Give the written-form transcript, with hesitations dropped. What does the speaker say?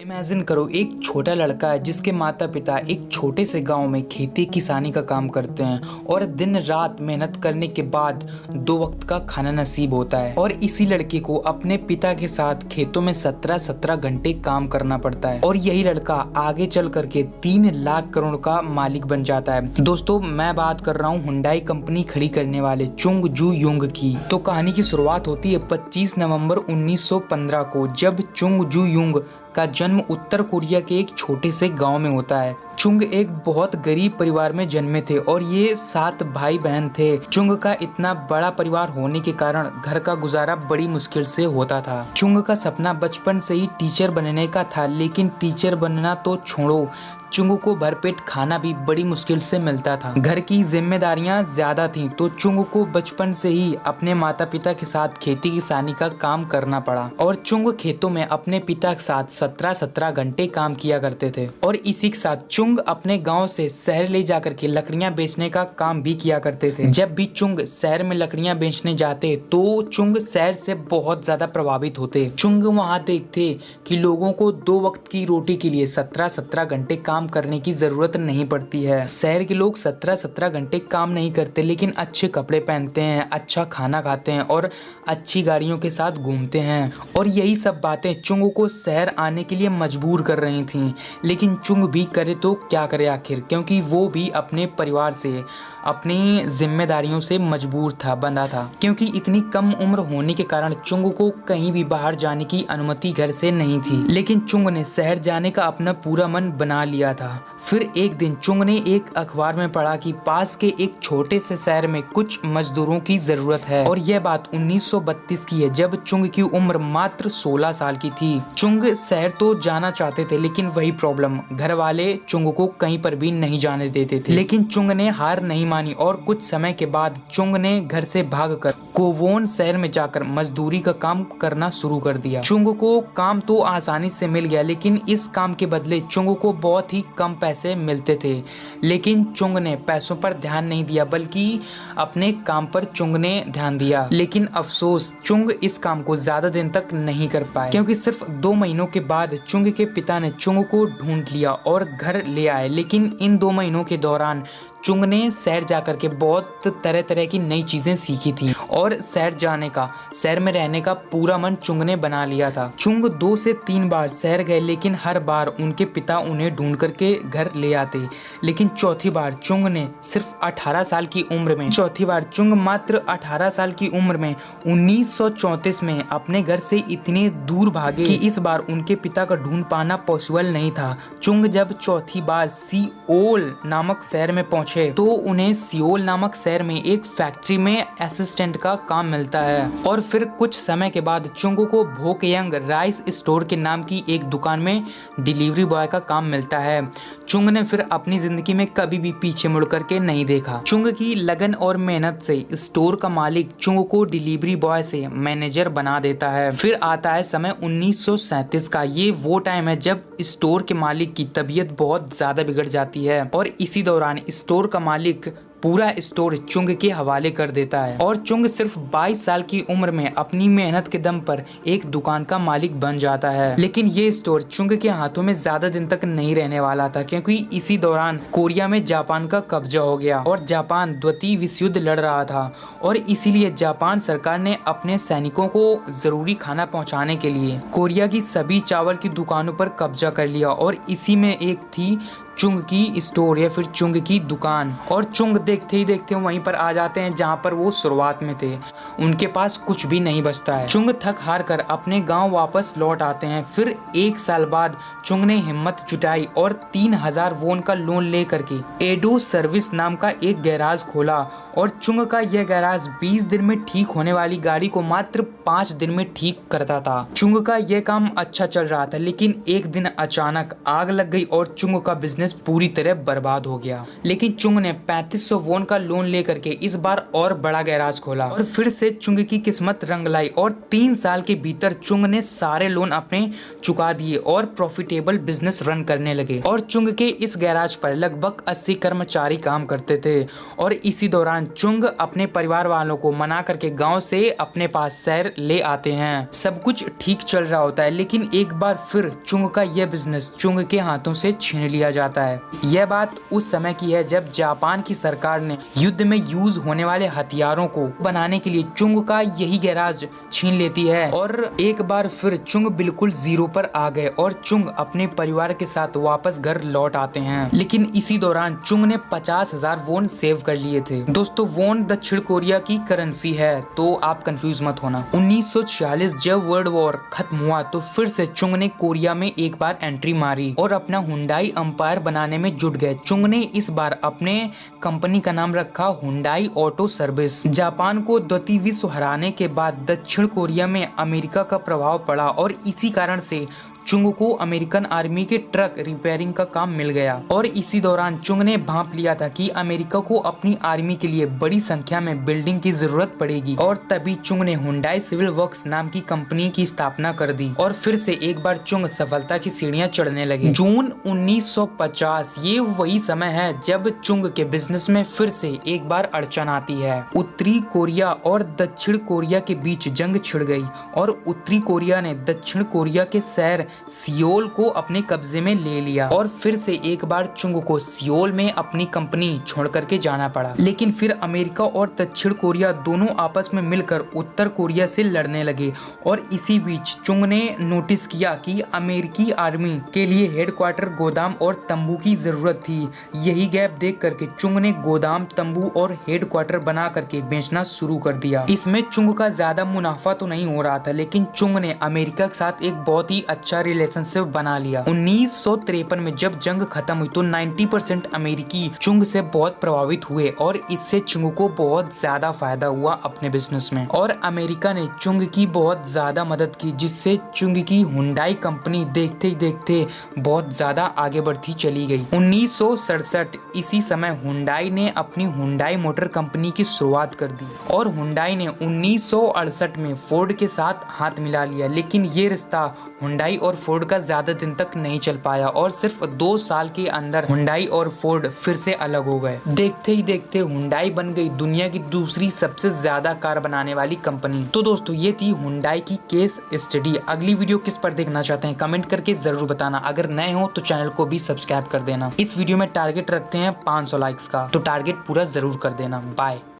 Imagine करो, एक छोटा लड़का है जिसके माता पिता एक छोटे से गांव में खेती किसानी का काम करते हैं और दिन रात मेहनत करने के बाद 2 वक्त का खाना नसीब होता है। और इसी लड़के को अपने पिता के साथ खेतों में 17-17 घंटे काम करना पड़ता है और यही लड़का आगे चल करके 3 लाख करोड़ का मालिक बन जाता है। दोस्तों, मैं बात कर रहा हूँ हुंडई कंपनी खड़ी करने वाले चुंग जू युंग की। तो कहानी की शुरुआत होती है 25 नवंबर 1915 को, जब चुंग जू युंग का जन्म उत्तर कोरिया के एक छोटे से गांव में होता है। चुंग एक बहुत गरीब परिवार में जन्मे थे और ये 7 भाई बहन थे। चुंग का इतना बड़ा परिवार होने के कारण घर का गुजारा बड़ी मुश्किल से होता था। चुंग का सपना बचपन से ही टीचर बनने का था, लेकिन टीचर बनना तो छोड़ो, चुंग को भरपेट खाना भी बड़ी मुश्किल से मिलता था। घर की जिम्मेदारियां ज्यादा थीं, तो चुंग को बचपन से ही अपने माता पिता के साथ खेती किसानी का काम करना पड़ा। और चुंग खेतों में अपने पिता के साथ 17-17 घंटे काम किया करते थे। और इसी के साथ चुंग अपने गांव से शहर ले जाकर के लकड़ियां बेचने का काम भी किया करते थे। जब भी चुंग शहर में लकड़ियां बेचने जाते तो चुंग शहर से बहुत ज्यादा प्रभावित होते। चुंग वहां देखते कि लोगों को 2 वक्त की रोटी के लिए 17-17 घंटे काम करने की जरूरत नहीं पड़ती है। शहर के लोग 17-17 घंटे काम नहीं करते, लेकिन अच्छे कपड़े पहनते हैं, अच्छा खाना खाते हैं और अच्छी गाड़ियों के साथ घूमते हैं। और यही सब बातें चुंग को शहर आने के लिए मजबूर कर रही थीं। लेकिन चुंग भी करे तो क्या करे आखिर, क्योंकि वो भी अपने परिवार से, अपनी जिम्मेदारियों से मजबूर था, बंधा था। क्योंकि इतनी कम उम्र होने के कारण चुंग को कहीं भी बाहर जाने की अनुमति घर से नहीं थी। लेकिन चुंग ने शहर जाने का अपना पूरा मन बना लिया था। फिर एक दिन चुंग ने एक अखबार में पढ़ा कि पास के एक छोटे से शहर में कुछ मजदूरों की जरूरत है। और यह बात 1932 की है, जब चुंग की उम्र मात्र 16 साल की थी। चुंग शहर तो जाना चाहते थे, लेकिन वही प्रॉब्लम, घर वाले चुंग को कहीं पर भी नहीं जाने देते थे। लेकिन चुंग ने हार नहीं मानी और कुछ समय के बाद चुंग ने घर से भागकर कोवोन शहर में जाकर मजदूरी का काम करना शुरू कर दिया। चुंग को काम तो आसानी से मिल गया, लेकिन इस काम के बदले चुंग को बहुत ही कम पैसे मिलते थे। लेकिन चुंग ने पैसों पर ध्यान नहीं दिया, बल्कि अपने काम पर चुंग ने ध्यान दिया। लेकिन अफसोस, चुंग इस काम को ज्यादा दिन तक नहीं कर पाए, क्योंकि सिर्फ 2 महीनों के बाद चुंग के पिता ने चुंग को ढूंढ लिया और घर ले आए। लेकिन इन 2 महीनों के दौरान चुंग ने शहर जाकर के बहुत तरह तरह की नई चीजें सीखी थी और शहर में रहने का पूरा मन चुंग ने बना लिया था। चुंग 2 से 3 बार शहर गए, लेकिन हर बार उनके पिता उन्हें ढूंढ करके घर ले आते। लेकिन चौथी बार चुंग ने सिर्फ 18 साल की उम्र में, मात्र 18 साल की उम्र में 1934 में अपने घर से इतने दूर भागे कि इस बार उनके पिता का ढूंढ पाना पॉसिबल नहीं था। चुंग जब चौथी बार सियोल नामक शहर में पहुंचे तो उन्हें सियोल नामक शहर में एक फैक्ट्री में असिस्टेंट का काम मिलता है। और फिर कुछ समय के बाद चुंग को भोकयांग राइस स्टोर के नाम की एक दुकान में डिलीवरी बॉय का काम मिलता है। चुंग ने फिर अपनी जिंदगी में कभी भी पीछे मुड़ करके नहीं देखा। चुंग की लगन और मेहनत से स्टोर का मालिक चुंग को डिलीवरी बॉय से मैनेजर बना देता है। फिर आता है समय 1937 का। ये वो टाइम है जब स्टोर के मालिक की तबीयत बहुत ज्यादा बिगड़ जाती है और इसी दौरान स्टोर का मालिक पूरा स्टोर चुंग के हवाले कर देता है। और चुंग सिर्फ 22 साल की उम्र में अपनी मेहनत के दम पर एक दुकान का मालिक बन जाता है। लेकिन ये स्टोर चुंग के हाथों में ज्यादा दिन तक नहीं रहने वाला था, क्योंकि इसी दौरान कोरिया में जापान का कब्जा हो गया और जापान द्वितीय विश्व युद्ध लड़ रहा था। और इसीलिए जापान सरकार ने अपने सैनिकों को जरूरी खाना पहुंचाने के लिए कोरिया की सभी चावल की दुकानों पर कब्जा कर लिया। और इसी में एक थी चुंग की स्टोर या फिर चुंग की दुकान। और चुंग देखते ही देखते वहीं पर आ जाते हैं जहां पर वो शुरुआत में थे। उनके पास कुछ भी नहीं बचता है। चुंग थक हार कर अपने गांव वापस लौट आते हैं। फिर 1 साल बाद चुंग ने हिम्मत जुटाई और 3000 वोन का लोन ले करके एडो सर्विस नाम का एक गैराज खोला। और चुंग का यह गैराज 20 दिन में ठीक होने वाली गाड़ी को मात्र 5 दिन में ठीक करता था। चुंग का यह काम अच्छा चल रहा था, लेकिन एक दिन अचानक आग लग गई और चुंग का बिजनेस बिजनेस पूरी तरह बर्बाद हो गया। लेकिन चुंग ने 3500 वॉन का लोन लेकर के इस बार और बड़ा गैराज खोला और फिर से चुंग की किस्मत रंग लाई और 3 साल के भीतर चुंग ने सारे लोन अपने चुका दिए और प्रॉफिटेबल बिजनेस रन करने लगे। और चुंग के इस गैराज पर लगभग 80 कर्मचारी काम करते थे और इसी दौरान चुंग अपने परिवार वालों को मना करके गांव से अपने पास शहर ले आते हैं। सब कुछ ठीक चल रहा होता है, लेकिन एक बार फिर चुंग का यह बिजनेस चुंग के हाथों से छीन लिया जाता है। यह बात उस समय की है जब जापान की सरकार ने युद्ध में यूज होने वाले हथियारों को बनाने के लिए चुंग का यही गैराज छीन लेती है और एक बार फिर चुंग बिल्कुल जीरो पर आ गए और चुंग अपने परिवार के साथ वापस घर लौट आते हैं। लेकिन इसी दौरान चुंग ने 50,000 वॉन सेव कर लिए थे। दोस्तों, वॉन दक्षिण कोरिया की करेंसी है, तो आप कंफ्यूज मत होना। 1946 जब वर्ल्ड वॉर खत्म हुआ तो फिर से चुंग ने कोरिया में एक बार एंट्री मारी और अपना हुंडई एम्पायर बनाने में जुट गए। चुंग ने इस बार अपने कंपनी का नाम रखा हुंडई ऑटो सर्विस। जापान को द्वितीय विश्व हराने के बाद दक्षिण कोरिया में अमेरिका का प्रभाव पड़ा और इसी कारण से चुंग को अमेरिकन आर्मी के ट्रक रिपेयरिंग का काम मिल गया और इसी दौरान चुंग ने भांप लिया था कि अमेरिका को अपनी आर्मी के लिए बड़ी संख्या में बिल्डिंग की जरूरत पड़ेगी और तभी चुंग ने हुंडई सिविल वर्क्स नाम की कंपनी की स्थापना कर दी और फिर से एक बार चुंग सफलता की सीढ़ियां चढ़ने लगे। जून 1950 ये वही समय है जब चुंग के बिजनेस में फिर से एक बार अड़चन आती है। उत्तरी कोरिया और दक्षिण कोरिया के बीच जंग छिड़ गई और उत्तरी कोरिया ने दक्षिण कोरिया के शहर सियोल को अपने कब्जे में ले लिया और फिर से एक बार चुंग को सियोल में अपनी कंपनी छोड़ करके जाना पड़ा। लेकिन फिर अमेरिका और दक्षिण कोरिया दोनों आपस में मिलकर उत्तर कोरिया से लड़ने लगे और इसी बीच चुंग ने नोटिस किया कि अमेरिकी आर्मी के लिए हेडक्वार्टर, गोदाम और तंबू की जरूरत थी। यही गैप देख करके चुंग ने गोदाम, तंबू और हेडक्वार्टर बना करके बेचना शुरू कर दिया। इसमें चुंग का ज्यादा मुनाफा तो नहीं हो रहा था, लेकिन चुंग ने अमेरिका के साथ एक बहुत ही अच्छा रिलेशनशिप बना लिया। 1953 में जब जंग खत्म हुई तो 90% अमेरिकी चुंग से बहुत प्रभावित हुए और इससे चुंग को बहुत ज्यादा फायदा हुआ अपने बिजनेस में और अमेरिका ने चुंग की बहुत ज्यादा मदद की, जिससे चुंग की हुंडई कंपनी देखते ही देखते बहुत ज्यादा आगे बढ़ती चली गई। 1967 इसी समय हुंडई ने अपनी हुंडई मोटर कंपनी की शुरुआत कर दी और हुंडई ने 1968 में फोर्ड के साथ हाथ मिला लिया। लेकिन ये रिश्ता हुंडई और फोर्ड का ज्यादा दिन तक नहीं चल पाया और सिर्फ 2 साल के अंदर हुंडई और फोर्ड फिर से अलग हो गए। देखते ही देखते हुंडई बन गई दुनिया की दूसरी सबसे ज्यादा कार बनाने वाली कंपनी। तो दोस्तों, ये थी हुंडई की केस स्टडी। अगली वीडियो किस पर देखना चाहते हैं कमेंट करके जरूर बताना। अगर नए हो तो चैनल को भी सब्सक्राइब कर देना। इस वीडियो में टारगेट रखते हैं 500 लाइक्स का, तो टारगेट पूरा जरूर कर देना। बाय।